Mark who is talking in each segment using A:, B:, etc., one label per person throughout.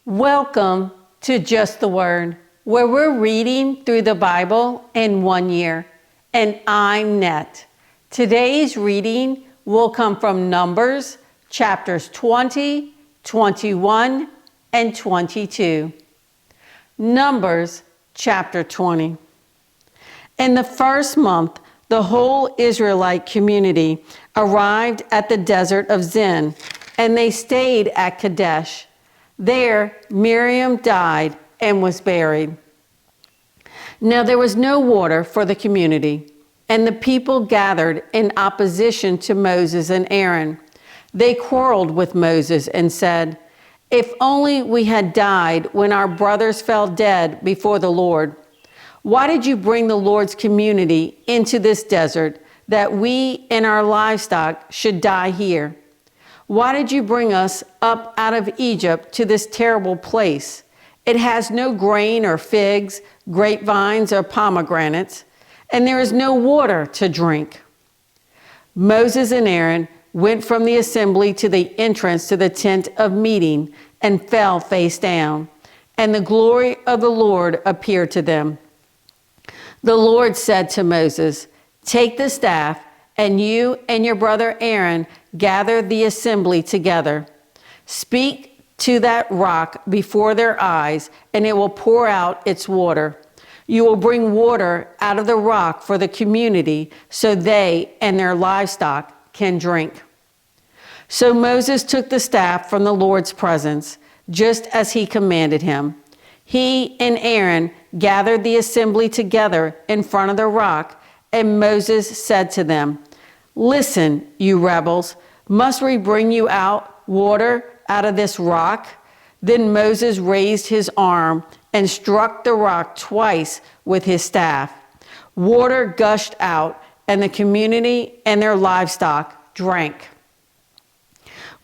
A: Welcome to Just the Word, where we're reading through the Bible in 1 year. And I'm Net. Today's reading will come from Numbers chapters 20, 21, and 22. Numbers chapter 20. In the first month, the whole Israelite community arrived at the desert of Zin, and they stayed at Kadesh. There, Miriam died and was buried. Now there was no water for the community, and the people gathered in opposition to Moses and Aaron. They quarreled with Moses and said, "If only we had died when our brothers fell dead before the Lord. Why did you bring the Lord's community into this desert, that we and our livestock should die here? Why did you bring us up out of Egypt to this terrible place? It has no grain or figs, grapevines or pomegranates, and there is no water to drink." Moses and Aaron went from the assembly to the entrance to the tent of meeting and fell face down, and the glory of the Lord appeared to them. The Lord said to Moses, "Take the staff, and you and your brother Aaron gather the assembly together. Speak to that rock before their eyes, and it will pour out its water. You will bring water out of the rock for the community, so they and their livestock can drink." So Moses took the staff from the Lord's presence, just as he commanded him. He and Aaron gathered the assembly together in front of the rock, and Moses said to them, "Listen, you rebels, must we bring you out water out of this rock?" Then Moses raised his arm and struck the rock twice with his staff. Water gushed out, and the community and their livestock drank.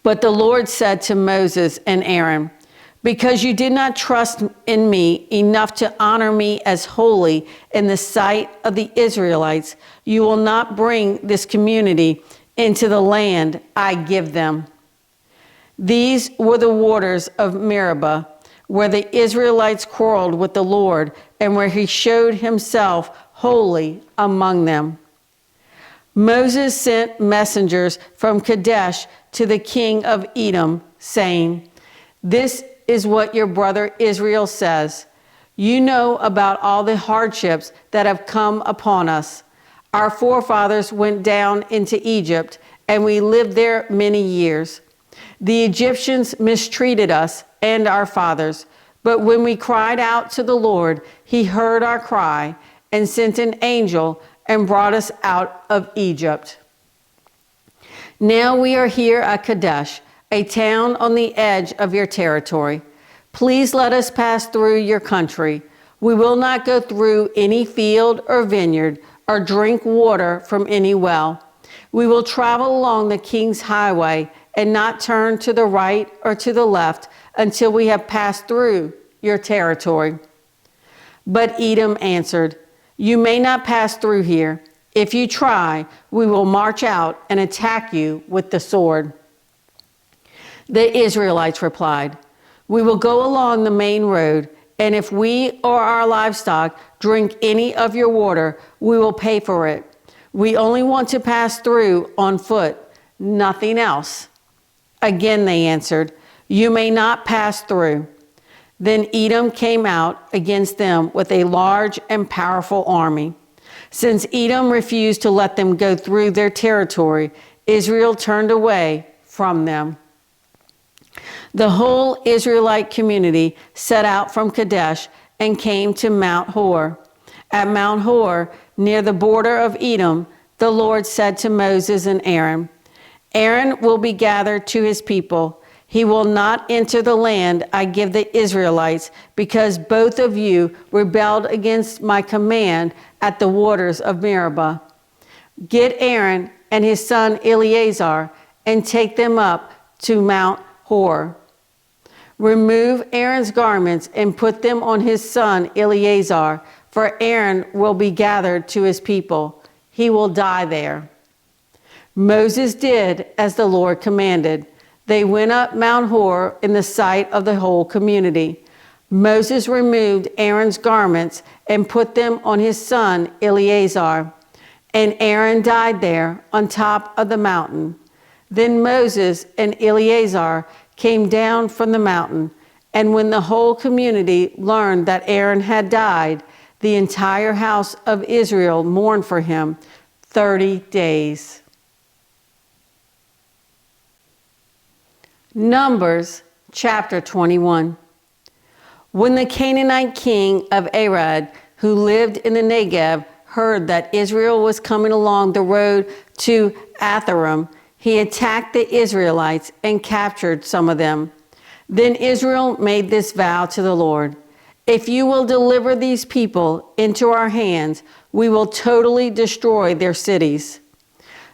A: But the Lord said to Moses and Aaron, "Because you did not trust in me enough to honor me as holy in the sight of the Israelites, you will not bring this community into the land I give them." These were the waters of Meribah, where the Israelites quarreled with the Lord, and where he showed himself holy among them. Moses sent messengers from Kadesh to the king of Edom, saying, "This is what your brother Israel says. You know about all the hardships that have come upon us. Our forefathers went down into Egypt, and we lived there many years. The Egyptians mistreated us and our fathers, but when we cried out to the Lord, he heard our cry and sent an angel and brought us out of Egypt. Now we are here at Kadesh, a town on the edge of your territory. Please let us pass through your country. We will not go through any field or vineyard or drink water from any well. We will travel along the king's highway and not turn to the right or to the left until we have passed through your territory." But Edom answered, "You may not pass through here. If you try, we will march out and attack you with the sword." The Israelites replied, "We will go along the main road, and if we or our livestock drink any of your water, we will pay for it. We only want to pass through on foot, nothing else." Again they answered, "You may not pass through." Then Edom came out against them with a large and powerful army. Since Edom refused to let them go through their territory, Israel turned away from them. The whole Israelite community set out from Kadesh and came to Mount Hor. At Mount Hor, near the border of Edom, the Lord said to Moses and Aaron, "Aaron will be gathered to his people. He will not enter the land I give the Israelites, because both of you rebelled against my command at the waters of Meribah. Get Aaron and his son Eleazar and take them up to Mount Hor. Remove Aaron's garments and put them on his son Eleazar, for Aaron will be gathered to his people. He will die there." Moses did as the Lord commanded. they went up Mount Hor in the sight of the whole community. Moses removed Aaron's garments and put them on his son Eleazar. And Aaron died there on top of the mountain. Then Moses and Eleazar came down from the mountain. And when the whole community learned that Aaron had died, the entire house of Israel mourned for him 30 days. Numbers chapter 21. When the Canaanite king of Arad, who lived in the Negev, heard that Israel was coming along the road to Atharim, he attacked the Israelites and captured some of them. Then Israel made this vow to the Lord: if you will deliver these people into our hands, we will totally destroy their cities.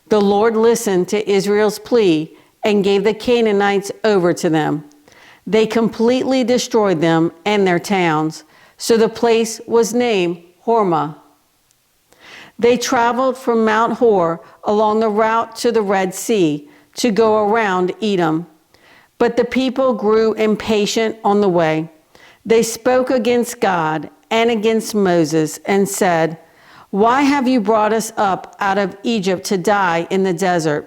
A: The Lord listened to Israel's plea and gave the Canaanites over to them. They completely destroyed them and their towns, so the place was named Hormah. They traveled from Mount Hor along the route to the Red Sea to go around Edom. But the people grew impatient on the way. They spoke against God and against Moses and said, "Why have you brought us up out of Egypt to die in the desert?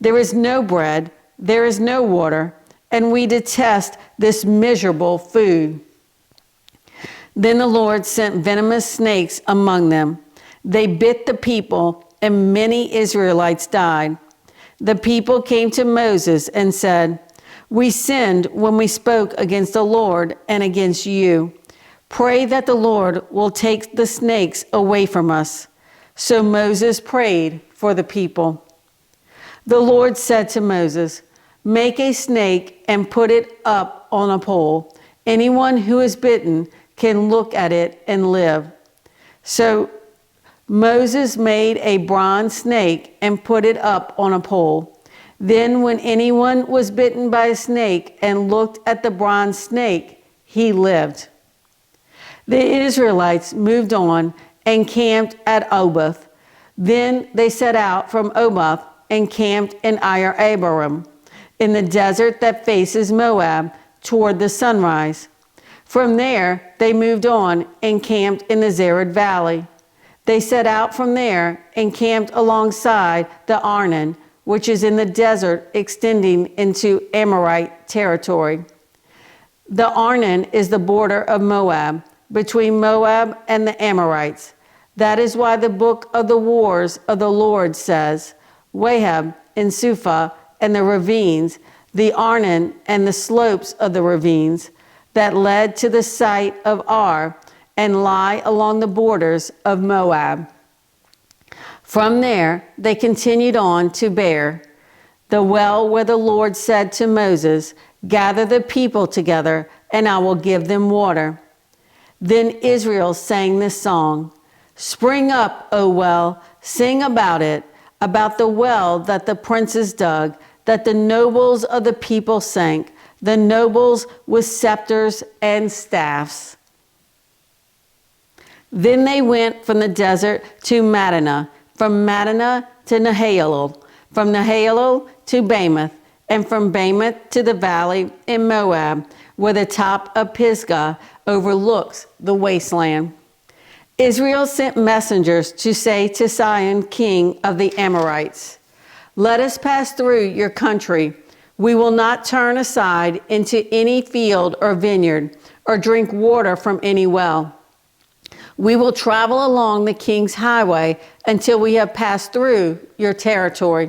A: There is no bread, there is no water, and we detest this miserable food." Then the Lord sent venomous snakes among them. They bit the people, and many Israelites died. The people came to Moses and said, "We sinned when we spoke against the Lord and against you. Pray that the Lord will take the snakes away from us." So Moses prayed for the people. The Lord said to Moses, "Make a snake and put it up on a pole. Anyone who is bitten can look at it and live." So Moses made a bronze snake and put it up on a pole. Then when anyone was bitten by a snake and looked at the bronze snake, he lived. The Israelites moved on and camped at Oboth. Then they set out from Oboth and camped in Ir Abarim, in the desert that faces Moab, toward the sunrise. From there, they moved on and camped in the Zered Valley. They set out from there and camped alongside the Arnon, which is in the desert extending into Amorite territory. The Arnon is the border of Moab, between Moab and the Amorites. That is why the book of the wars of the Lord says, Wahab and Suphah and the ravines, the Arnon and the slopes of the ravines that led to the site of Ar and lie along the borders of Moab. From there, they continued on to Beer, the well where the Lord said to Moses, "Gather the people together, and I will give them water." Then Israel sang this song: "Spring up, O well, sing about it, about the well that the princes dug, that the nobles of the people sank, the nobles with scepters and staffs." Then they went from the desert to Madinah, from Madinah to Nahalol, from Nahalol to Bamoth, and from Bamoth to the valley in Moab, where the top of Pisgah overlooks the wasteland. Israel sent messengers to say to Sihon, king of the Amorites, "Let us pass through your country. We will not turn aside into any field or vineyard, or drink water from any well. We will travel along the king's highway until we have passed through your territory."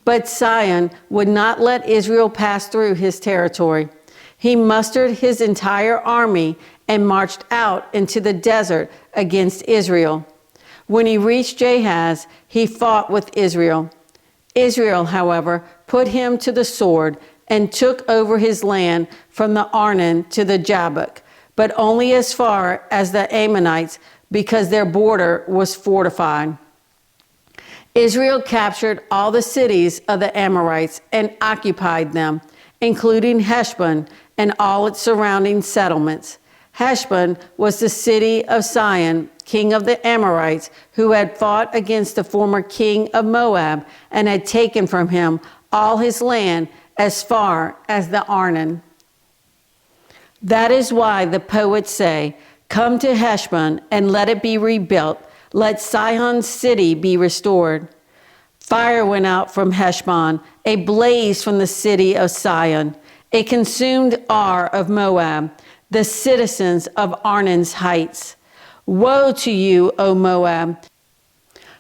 A: But Sihon would not let Israel pass through his territory. He mustered his entire army and marched out into the desert against Israel. When he reached Jahaz, he fought with Israel. Israel, however, put him to the sword and took over his land from the Arnon to the Jabbok, but only as far as the Ammonites, because their border was fortified. Israel captured all the cities of the Amorites and occupied them, including Heshbon and all its surrounding settlements. Heshbon was the city of Sihon, king of the Amorites, who had fought against the former king of Moab and had taken from him all his land as far as the Arnon. That is why the poets say, "Come to Heshbon and let it be rebuilt. Let Sihon's city be restored." Fire went out from Heshbon, a blaze from the city of Sihon. It consumed Ar of Moab, the citizens of Arnon's heights. Woe to you, O Moab!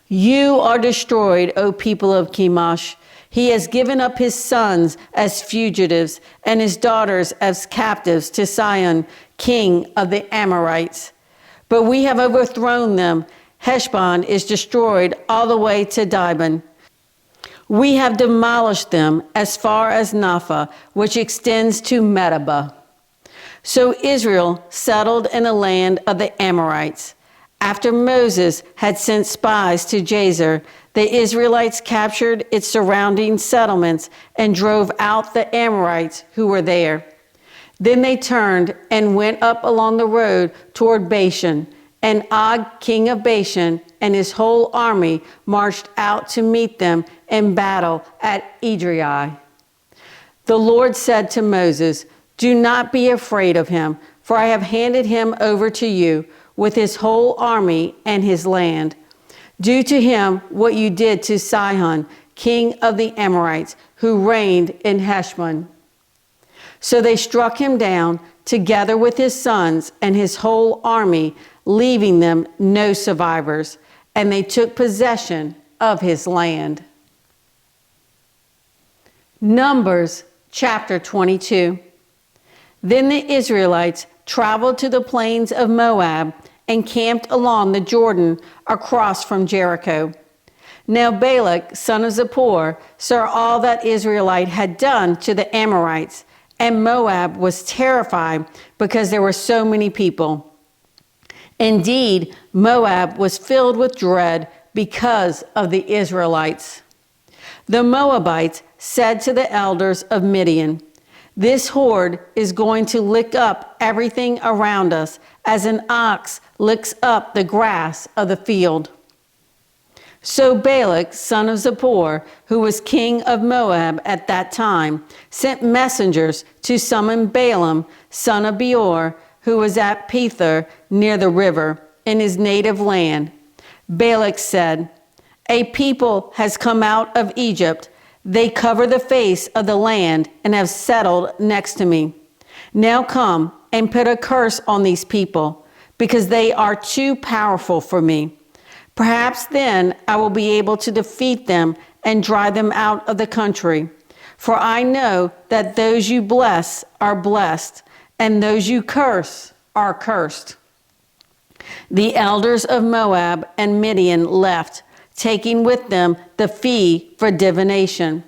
A: You are destroyed, O people of Chemosh. He has given up his sons as fugitives and his daughters as captives to Sihon, king of the Amorites. But we have overthrown them. Heshbon is destroyed all the way to Dibon. We have demolished them as far as Napha, which extends to Medeba. So Israel settled in the land of the Amorites. After Moses had sent spies to Jazer, the Israelites captured its surrounding settlements and drove out the Amorites who were there. Then they turned and went up along the road toward Bashan, and Og, king of Bashan, and his whole army marched out to meet them in battle at Edrei. The Lord said to Moses, "Do not be afraid of him, for I have handed him over to you with his whole army and his land. Do to him what you did to Sihon, king of the Amorites, who reigned in Heshbon." So they struck him down, together with his sons and his whole army, leaving them no survivors, and they took possession of his land. Numbers chapter 22. Then the Israelites traveled to the plains of Moab and camped along the Jordan across from Jericho. Now Balak, son of Zippor, saw all that Israelite had done to the Amorites, and Moab was terrified because there were so many people. Indeed, Moab was filled with dread because of the Israelites. The Moabites said to the elders of Midian, "This horde is going to lick up everything around us as an ox licks up the grass of the field." So Balak, son of Zippor, who was king of Moab at that time, sent messengers to summon Balaam, son of Beor, who was at Pethor near the river in his native land. Balak said, "A people has come out of Egypt. They cover the face of the land and have settled next to me. Now come and put a curse on these people, because they are too powerful for me. Perhaps then I will be able to defeat them and drive them out of the country. For I know that those you bless are blessed, and those you curse are cursed." The elders of Moab and Midian left, taking with them the fee for divination.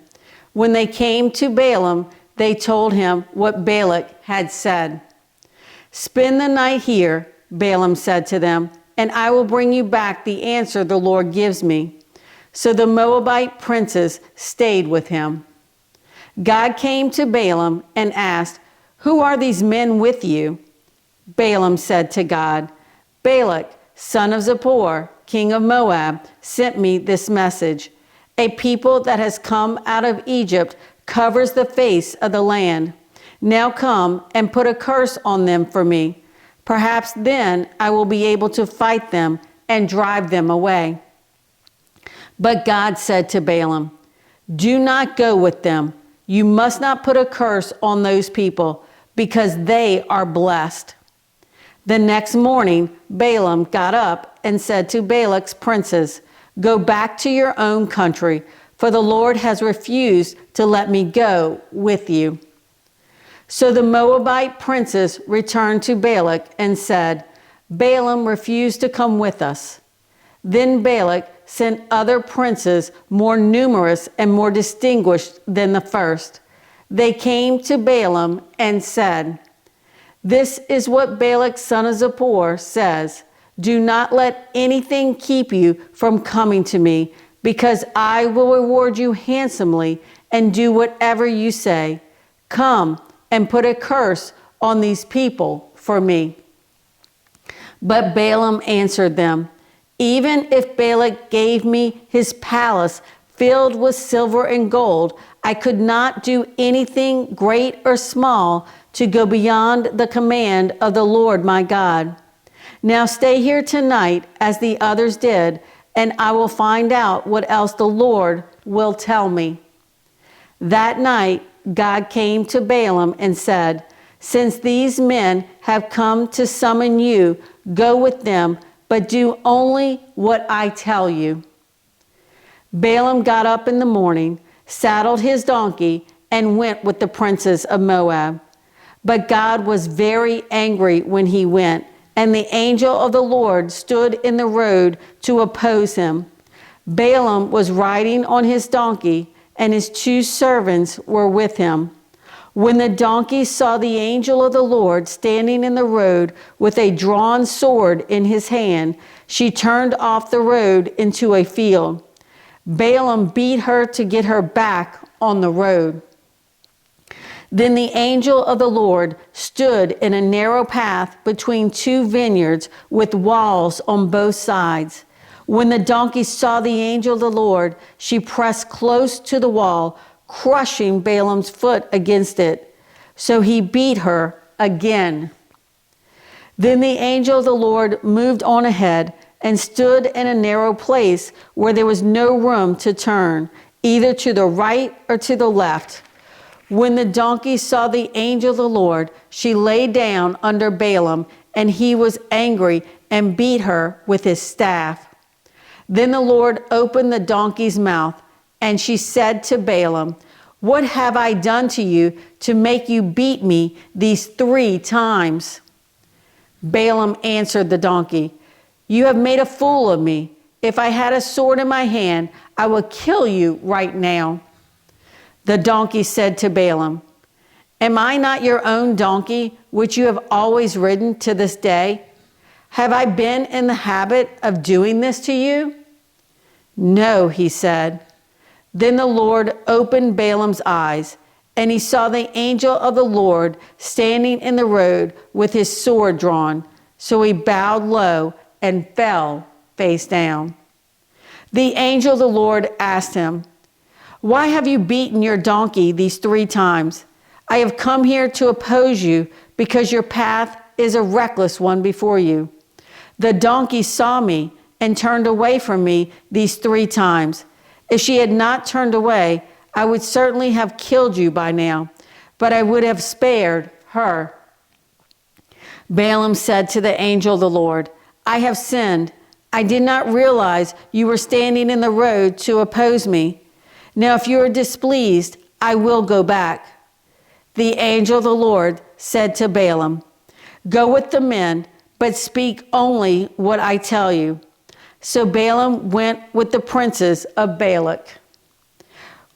A: When they came to Balaam, they told him what Balak had said. "Spend the night here," Balaam said to them, "and I will bring you back the answer the Lord gives me." So the Moabite princes stayed with him. God came to Balaam and asked, "Who are these men with you?" Balaam said to God, "Balak, son of Zippor, king of Moab, sent me this message. A people that has come out of Egypt covers the face of the land. Now come and put a curse on them for me. Perhaps then I will be able to fight them and drive them away." But God said to Balaam, "Do not go with them. You must not put a curse on those people, because they are blessed." The next morning, Balaam got up and said to Balak's princes, "Go back to your own country, for the Lord has refused to let me go with you." So the Moabite princes returned to Balak and said, "Balaam refused to come with us." Then Balak sent other princes more numerous and more distinguished than the first. They came to Balaam and said, "This is what Balak, son of Zippor, says. Do not let anything keep you from coming to me, because I will reward you handsomely and do whatever you say. Come and put a curse on these people for me." But Balaam answered them, "Even if Balak gave me his palace filled with silver and gold. I could not do anything great or small to go beyond the command of the Lord my God. Now stay here tonight as the others did, and I will find out what else the Lord will tell me." That night, God came to Balaam and said, "Since these men have come to summon you, go with them, but do only what I tell you." Balaam got up in the morning, saddled his donkey, and went with the princes of Moab. But God was very angry when he went, and the angel of the Lord stood in the road to oppose him. Balaam was riding on his donkey, and his 2 servants were with him. When the donkey saw the angel of the Lord standing in the road with a drawn sword in his hand, she turned off the road into a field. Balaam beat her to get her back on the road. Then the angel of the Lord stood in a narrow path between 2 vineyards with walls on both sides. When the donkey saw the angel of the Lord, she pressed close to the wall, crushing Balaam's foot against it. So he beat her again. Then the angel of the Lord moved on ahead and stood in a narrow place where there was no room to turn, either to the right or to the left. When the donkey saw the angel of the Lord, she lay down under Balaam, and he was angry and beat her with his staff. Then the Lord opened the donkey's mouth, and she said to Balaam, "What have I done to you to make you beat me these 3 times?" Balaam answered the donkey, "You have made a fool of me. If I had a sword in my hand, I would kill you right now." The donkey said to Balaam, "Am I not your own donkey, which you have always ridden to this day? Have I been in the habit of doing this to you?" "No," he said. Then the Lord opened Balaam's eyes, and he saw the angel of the Lord standing in the road with his sword drawn. So he bowed low and fell face down. The angel of the Lord asked him, "Why have you beaten your donkey these 3 times? I have come here to oppose you because your path is a reckless one before you. The donkey saw me and turned away from me these 3 times. If she had not turned away, I would certainly have killed you by now, but I would have spared her." Balaam said to the angel of the Lord, "I have sinned. I did not realize you were standing in the road to oppose me. Now, if you are displeased, I will go back." The angel of the Lord said to Balaam, "Go with the men, but speak only what I tell you." So Balaam went with the princes of Balak.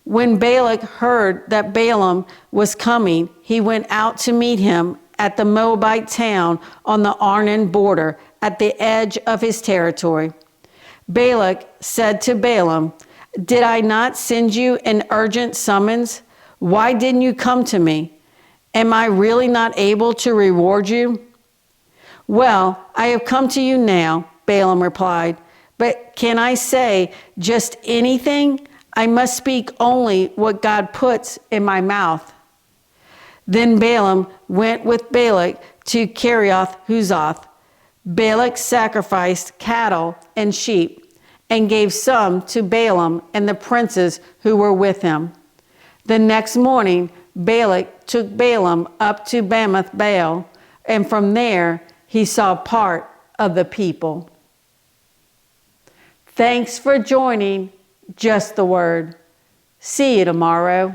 A: When Balak heard that Balaam was coming, he went out to meet him at the Moabite town on the Arnon border, at the edge of his territory. Balak said to Balaam, "Did I not send you an urgent summons? Why didn't you come to me? Am I really not able to reward you?" "Well, I have come to you now," Balaam replied. "But can I say just anything? I must speak only what God puts in my mouth." Then Balaam went with Balak to Kerioth Huzoth. Balak sacrificed cattle and sheep and gave some to Balaam and the princes who were with him. The next morning, Balak took Balaam up to Bamoth Baal, and from there he saw part of the people. Thanks for joining Just the Word. See you tomorrow.